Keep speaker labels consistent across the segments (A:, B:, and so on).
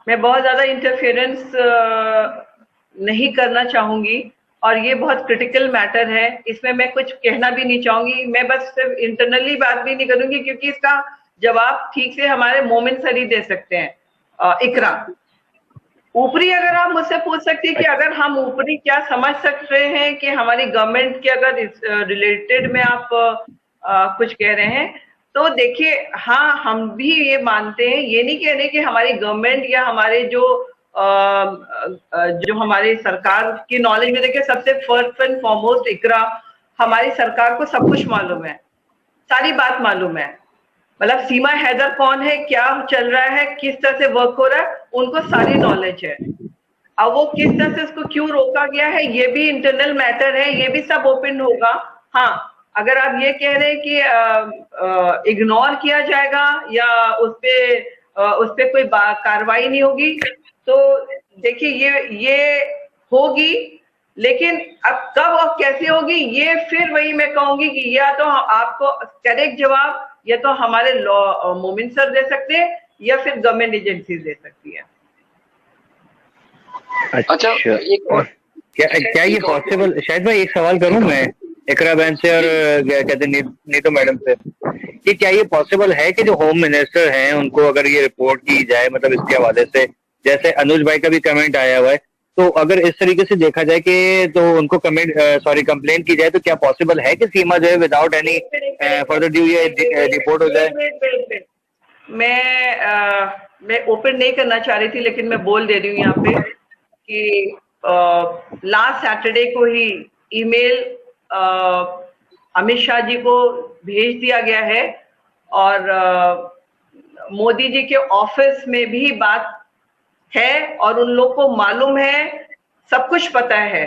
A: मैं बहुत ज्यादा इंटरफेरेंस नहीं करना चाहूंगी, और ये बहुत क्रिटिकल मैटर है, इसमें मैं कुछ कहना भी नहीं चाहूंगी। मैं बस सिर्फ इंटरनली बात भी नहीं करूंगी, क्योंकि इसका जवाब ठीक से हमारे मोमिन सर ही दे सकते हैं। इकरा, ऊपरी अगर आप मुझसे पूछ सकती है कि अगर हम ऊपरी क्या समझ सकते हैं कि हमारी गवर्नमेंट के अगर इस रिलेटेड में आप कुछ कह रहे हैं, तो देखिए, हाँ, हम भी ये मानते हैं, ये नहीं कह रहे कि हमारी गवर्नमेंट या हमारे जो हमारे सरकार की नॉलेज में, देखिए, सबसे फर्स्ट एंड फॉरमोस्ट इकरा, हमारी सरकार को सब कुछ मालूम है, सारी बात मालूम है। मतलब सीमा हैदर कौन है, क्या चल रहा है, किस तरह से वर्क हो रहा है, उनको सारी नॉलेज है। अब वो किस तरह से उसको क्यों रोका गया है, ये भी इंटरनल मैटर है, ये भी सब ओपन होगा। हाँ, अगर आप ये कह रहे हैं कि इग्नोर किया जाएगा या उस पे कोई कार्रवाई नहीं होगी, तो देखिए, ये होगी, लेकिन अब कब और कैसे होगी, ये फिर वही मैं कहूंगी कि या तो आपको करेक्ट जवाब या तो हमारे लॉ मोमिन सर दे सकते हैं, या फिर गवर्नमेंट एजेंसी दे सकती है।
B: अच्छा, एक और
C: क्या ये पॉसिबल, शायद भाई एक सवाल करूं मैं इकरा बहन से और क्या कहते हैं नीतू मैडम से, कि क्या ये पॉसिबल है कि जो होम मिनिस्टर हैं उनको अगर ये रिपोर्ट की जाए, मतलब इसके हवाले से, जैसे अनुज भाई का भी कमेंट आया हुआ है, तो अगर इस तरीके से देखा जाए कि तो उनको कंप्लेन की जाए, तो क्या पॉसिबल है कि सीमा जो है विदाउट एनी फर्दर ड्यू ये रिपोर्ट हो जाए?
A: मैं ओपन नहीं करना चाह रही थी, लेकिन मैं बोल दे रही हूँ यहाँ पे कि लास्ट सैटरडे को ही ईमेल अमित शाह जी को भेज दिया गया है, और मोदी जी के ऑफिस में भी बात है, और उन लोग को मालूम है, सब कुछ पता है,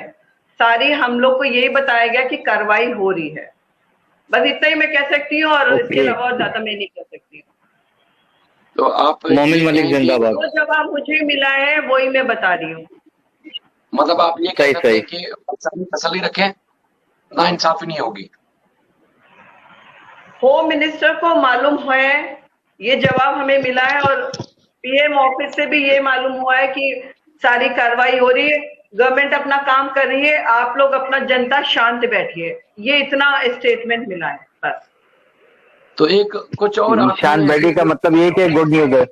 A: सारी हम लोग को यही बताया गया कि कार्रवाई हो रही है। बस इतना ही मैं कह सकती हूँ, और इसके अलावा और ज्यादा मैं नहीं कह सकती हूँ।
B: तो आप
C: मोमिन मलिक जिंदाबाद।
A: जो जवाब मुझे मिला है वही मैं बता रही हूँ।
B: मतलब आप ये कह सकते हैं कि तसल्ली रखें, ना इंसाफी नहीं होगी।
A: होम मिनिस्टर को मालूम है, ये जवाब हमें मिला है, और पीएम ऑफिस से भी ये मालूम हुआ है कि सारी कार्रवाई हो रही है, गवर्नमेंट अपना काम कर रही है, आप लोग अपना, जनता शांत बैठिए, ये इतना स्टेटमेंट मिला है बस।
B: तो एक कुछ और
C: शांत बैठी का मतलब ये कि गुड न्यूज है।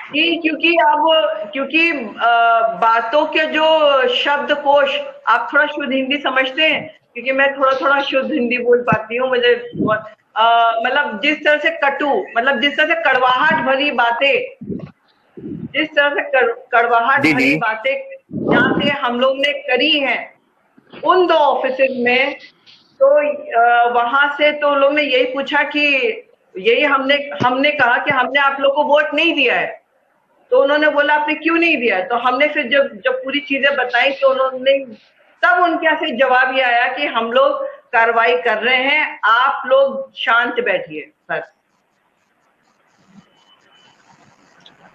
A: जी, क्योंकि बातों के जो शब्दकोश, आप थोड़ा शुद्ध हिंदी समझते हैं, क्योंकि मैं थोड़ा शुद्ध हिंदी बोल पाती हूँ, मुझे मतलब जिस तरह से मतलब जिस तरह से कड़वाहट भरी बातें, जिस तरह से कड़वाहट भरी बातें यहाँ से हम लोग ने करी हैं उन दो ऑफिस में, तो वहां से तो लोग ने यही पूछा कि यही हमने कहा कि हमने आप लोग को वोट नहीं दिया है, तो उन्होंने बोला आपने क्यों नहीं दिया है, तो हमने फिर जब पूरी चीजें बताई, तो उन्होंने तब उनके यहाँ से जवाब ये आया कि हम लोग कार्रवाई कर रहे हैं, आप लोग शांत बैठिए बस।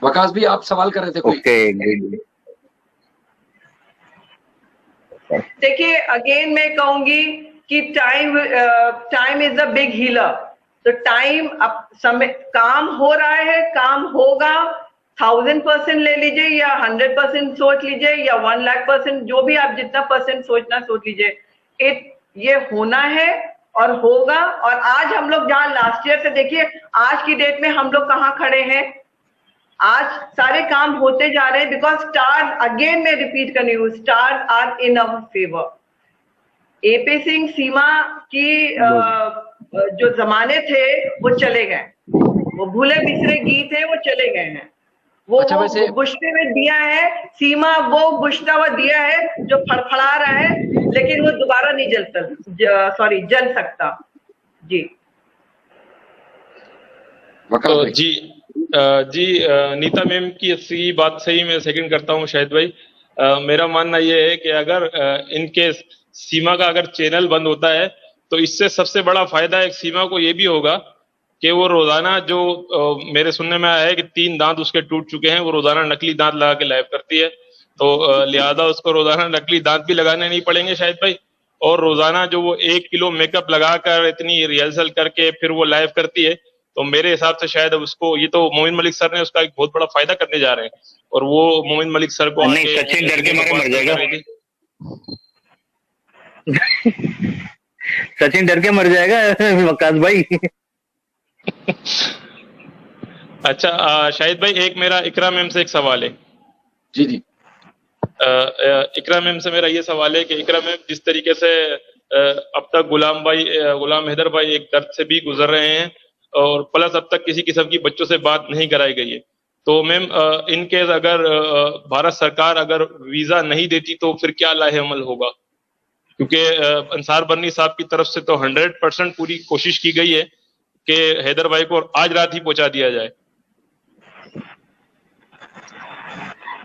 B: वकास भी आप सवाल कर रहे थे कोई?
A: देखिए, अगेन मैं कहूंगी कि time is a big healer. तो टाइम, अब समय, काम हो रहा है, काम होगा, 1000% ले लीजिए या 100% सोच लीजिए या 1,00,000%, जो भी आप जितना परसेंट सोचना सोच लीजिए, ये होना है और होगा। और आज हम लोग जहाँ लास्ट ईयर से, देखिए आज की डेट में हम लोग कहाँ खड़े हैं, आज सारे काम होते जा रहे हैं, बिकॉज स्टार्स, अगेन मैं रिपीट कर रही हूँ, stars are in our favour. AP Singh, Seema की जो जमाने थे वो चले गए, वो भूले बिसरे गीत है, वो चले गए हैं, वो बुझते हुए दिया है, सीमा वो बुझता हुआ दिया है जो फड़फड़ा रहा है, लेकिन वो दोबारा नहीं जल सकता। जी
D: तो जी नीता मैम की अच्छी बात सही मैं सेकंड करता हूँ शाहिद भाई। मेरा मानना ये है कि अगर इनकेस सीमा का अगर चैनल बंद होता है, तो इससे सबसे बड़ा फायदा एक सीमा को ये भी होगा कि वो रोजाना, जो मेरे सुनने में आया है कि 3 दांत उसके टूट चुके हैं, वो रोजाना नकली दांत लगा के लाइव करती है, तो लिहाजा उसको रोजाना नकली दांत भी लगाने नहीं पड़ेंगे शायद भाई। और रोजाना जो वो 1 किलो मेकअप लगाकर इतनी रिहर्सल करके फिर वो लाइव करती है, तो मेरे हिसाब से शायद अब उसको, ये तो मोमिन मलिक सर ने उसका एक बहुत बड़ा फायदा करने जा रहे हैं, और वो मोमिन मलिक सर को
C: नहीं, सचिन डर के मारे मर जाएगा। सचिन डर के मर जाएगा वकास भाई।
D: अच्छा शाहिद भाई, एक मेरा इकरा मैम से एक सवाल है।
B: जी जी।
D: इकरा मैम से मेरा ये सवाल है कि इकरा मैम, जिस तरीके से अब तक गुलाम हैदर भाई एक दर्द से भी गुजर रहे हैं, और प्लस अब तक किसी किस्म की बच्चों से बात नहीं कराई गई है, तो मैम इन केस अगर भारत सरकार अगर वीजा नहीं देती तो फिर क्या लाहे अमल होगा? क्योंकि अंसार बर्नी साहब की तरफ से तो 100% पूरी कोशिश की गई है कि हैदर भाई को आज रात ही पहुंचा दिया जाए।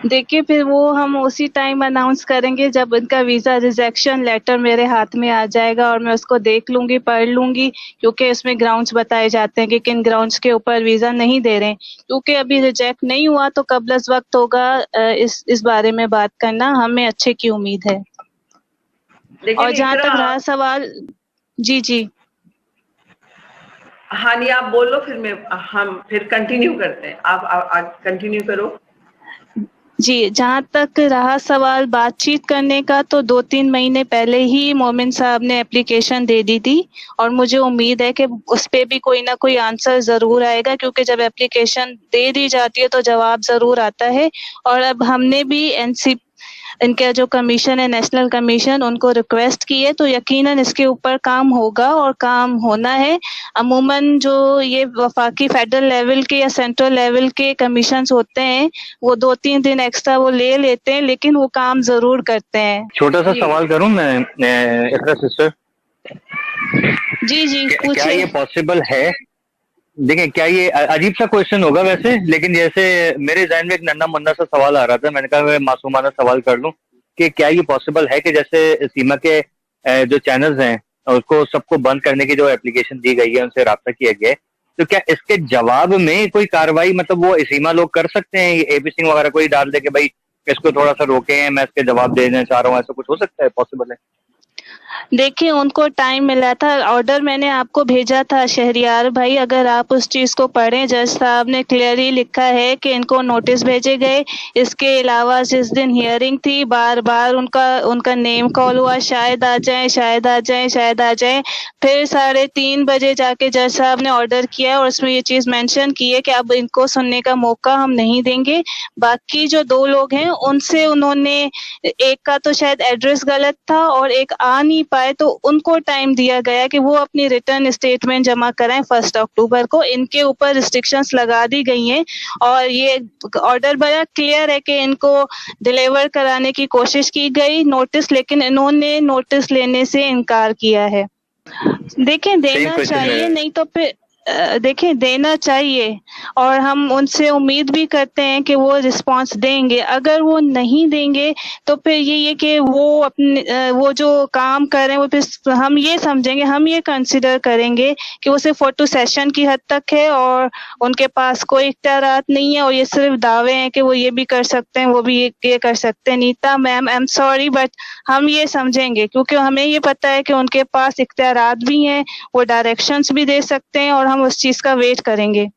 E: देखिए, फिर वो हम उसी टाइम अनाउंस करेंगे जब उनका वीजा रिजेक्शन लेटर मेरे हाथ में आ जाएगा, और मैं उसको देख लूंगी, पढ़ लूंगी, क्योंकि उसमें ग्राउंड्स बताए जाते हैं कि किन ग्राउंड्स के ऊपर वीजा नहीं दे रहे हैं। क्योंकि अभी रिजेक्ट नहीं हुआ तो कबलस वक्त होगा इस बारे में बात करना, हमें अच्छे की उम्मीद है। और जहाँ तक रहा सवाल, जी जी
A: हानि आप बोलो, फिर हम फिर कंटिन्यू करते हैं। आप कंटिन्यू करो।
E: जी, जहाँ तक रहा सवाल बातचीत करने का, तो 2-3 महीने पहले ही मोमिन साहब ने एप्लीकेशन दे दी थी, और मुझे उम्मीद है कि उस पे भी कोई ना कोई आंसर जरूर आएगा, क्योंकि जब एप्लीकेशन दे दी जाती है तो जवाब जरूर आता है। और अब हमने भी इनका जो कमीशन है, नेशनल कमीशन, उनको रिक्वेस्ट की है, तो यकीनन इसके ऊपर काम होगा और काम होना है। अमूमन जो ये वफाकी फेडरल लेवल के या सेंट्रल लेवल के कमीशंस होते हैं, वो 2-3 दिन एक्स्ट्रा वो ले लेते हैं, लेकिन वो काम जरूर करते हैं।
C: छोटा सा सवाल करूं मैं इकरा सिस्टर?
E: जी जी, पूछिए।
C: क्या ये पॉसिबल है? देखिए, क्या ये अजीब सा क्वेश्चन होगा वैसे, लेकिन जैसे मेरे ज़हन में एक नन्ना मुन्ना सा सवाल आ रहा था, मैंने कहा मैं मासूमाना सवाल कर लूं कि क्या ये पॉसिबल है कि जैसे सीमा के जो चैनल्स हैं उसको सबको बंद करने की जो एप्लीकेशन दी गई है, उनसे राब्ता किया गया है, तो क्या इसके जवाब में कोई कार्रवाई मतलब वो सीमा लोग कर सकते हैं? एपी सिंह वगैरह कोई डाल दे कि भाई इसको थोड़ा सा रोके, मैं इसके जवाब देना चाह रहा हूँ, ऐसा कुछ हो सकता है? पॉसिबल है?
E: देखिए, उनको टाइम मिला था, ऑर्डर मैंने आपको भेजा था शहरियार भाई, अगर आप उस चीज को पढ़ें, जज साहब ने क्लियरली लिखा है कि इनको नोटिस भेजे गए। इसके अलावा जिस दिन हियरिंग थी, बार बार उनका नेम कॉल हुआ, शायद आ जाए, शायद आ जाए, शायद आ जाए। फिर 3:30 बजे जाके जज साहब ने ऑर्डर किया, और उसमें ये चीज मेंशन की है कि अब इनको सुनने का मौका हम नहीं देंगे। बाकी जो 2 लोग हैं उनसे उन्होंने, एक का तो शायद एड्रेस गलत था और एक आ नहीं पाए, तो उनको टाइम दिया गया कि वो अपनी रिटर्न स्टेटमेंट जमा कराएं 1 अक्टूबर को। इनके ऊपर रिस्ट्रिक्शंस लगा दी गई हैं, और ये ऑर्डर बड़ा क्लियर है कि इनको डिलीवर कराने की कोशिश की गई नोटिस, लेकिन इन्होंने नोटिस लेने से इनकार किया है। देखें, देना चाहिए, नहीं तो फिर देखें, देना चाहिए, और हम उनसे उम्मीद भी करते हैं कि वो रिस्पांस देंगे। अगर वो नहीं देंगे तो फिर ये कि वो अपने वो जो काम कर रहे हैं, वो फिर हम ये समझेंगे, हम ये कंसिडर करेंगे कि वो सिर्फ फोटो सेशन की हद तक है, और उनके पास कोई इख्तियारात नहीं है, और ये सिर्फ दावे हैं कि वो ये भी कर सकते हैं, वो भी ये कर सकते हैं। Neeta ma'am, I am sorry, but हम ये समझेंगे, क्योंकि हमें ये पता है कि उनके पास इख्तियारात भी हैं, वो डायरेक्शंस भी दे सकते हैं, और हम उस चीज का वेट करेंगे।